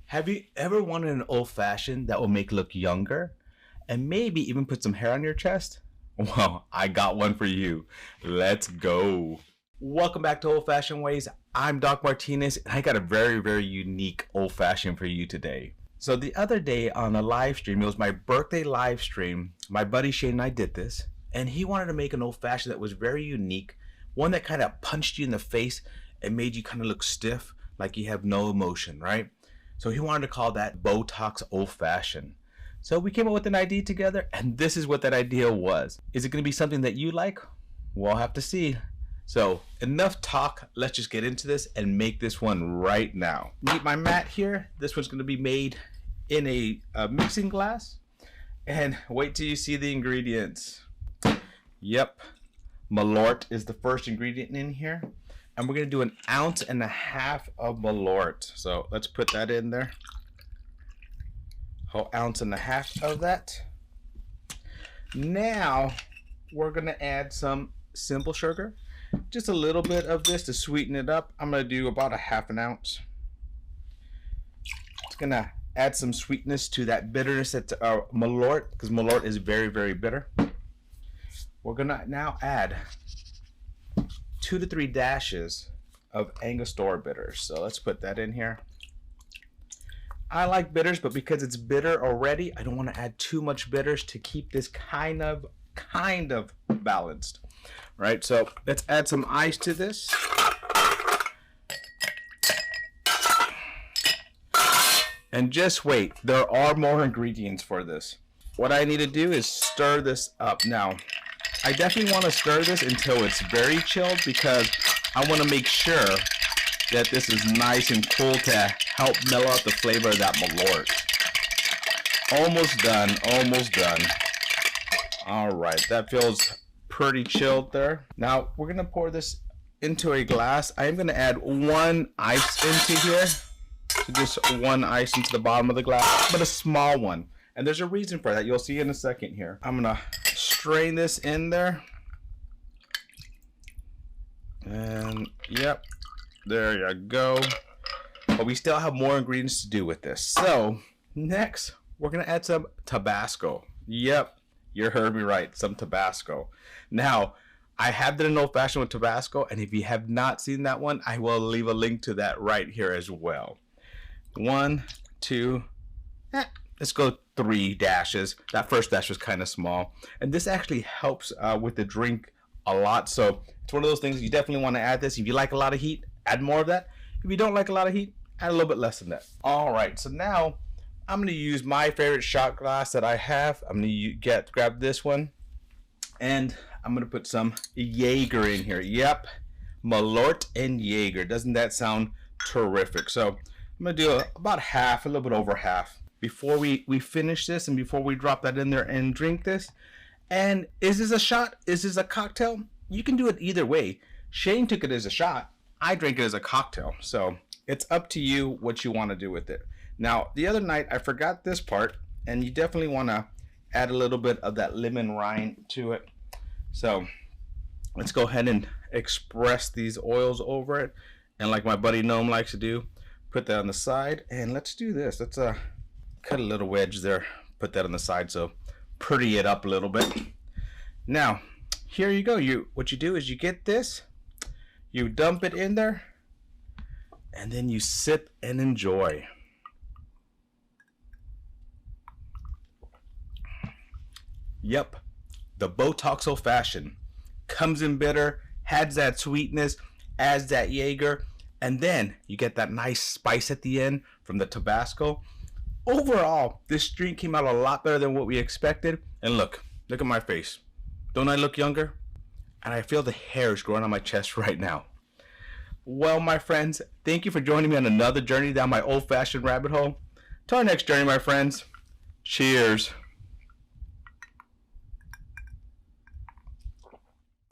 Have you ever wanted an old fashioned that will make you look younger and maybe even put some hair on your chest? Well, I got one for you. Let's go. Welcome back to Old Fashioned Ways. I'm Doc Martinez, and I got a very unique old fashioned for you today. So the other day on a live stream, it was my birthday live stream. My buddy Shane and I did this, and he wanted to make an old fashioned that was very unique, one that kind of punched you in the face and made you kind of look stiff, like you have no emotion, right? So he wanted to call that Botox Old Fashioned. So we came up with an idea together, and this is what that idea was. Is it going to be something that you like? We'll have to see. So enough talk, let's just get into this and make this one right now. Meet my mat here. This one's going to be made in a mixing glass. And wait till you see the ingredients. Yep, Malort is the first ingredient in here. And we're going to do 1.5 ounces of Malort. So let's put that in there. Whole 1.5 ounces of that. Now we're going to add some simple sugar. Just a little bit of this to sweeten it up. I'm going to do about 1/2 ounce. It's going to add some sweetness to that bitterness that's Malort, because Malort is very bitter. We're going to now add 2 to 3 dashes of Angostura bitters. So let's put that in here. I like bitters, but because it's bitter already, I don't want to add too much bitters to keep this kind of balanced. Right, so let's add some ice to this. And just wait, there are more ingredients for this. What I need to do is stir this up. Now, I definitely want to stir this until it's very chilled, because I want to make sure that this is nice and cool to help mellow out the flavor of that Malort. Almost done, almost done. All right, that feels pretty chilled there. Now we're gonna pour this into a glass. I am gonna add 1 ice into here. So just 1 ice into the bottom of the glass, but a small one. And there's a reason for that. You'll see in a second here. I'm gonna strain this in there. And yep, there you go. But we still have more ingredients to do with this. So next, we're gonna add some Tabasco. Yep, you heard me right, some Tabasco. Now, I have done an old fashioned with Tabasco, and if you have not seen that one, I will leave a link to that right here as well. 1, 2, let's go 3 dashes. That first dash was kind of small, and this actually helps with the drink a lot. So it's one of those things you definitely want to add this. If you like a lot of heat, add more of that. If you don't like a lot of heat, add a little bit less than that. All right, so now I'm going to use my favorite shot glass that I have. I'm going to grab this one, and I'm going to put some Jaeger in here. Yep, Malort and Jaeger. Doesn't that sound terrific? So I'm going to do about half, a little bit over half, before we finish this and before we drop that in there and drink this. And is this a shot? Is this a cocktail? You can do it either way. Shane took it as a shot. I drank it as a cocktail. So it's up to you what you want to do with it. Now, the other night, I forgot this part, and you definitely want to add a little bit of that lemon rind to it. So let's go ahead and express these oils over it. And like my buddy Gnome likes to do, put that on the side. And let's do this. Let's cut a little wedge there, put that on the side, so pretty it up a little bit. Now, here you go. What you do is you get this, you dump it in there, and then you sip and enjoy. Yep, the Botox Old Fashioned comes in bitter, has that sweetness, adds that Jaeger, and then you get that nice spice at the end from the Tabasco. Overall, this drink came out a lot better than what we expected. And look at my face. Don't I look younger? And I feel the hairs growing on my chest right now. Well, my friends, thank you for joining me on another journey down my old-fashioned rabbit hole. Till our next journey, my friends. Cheers.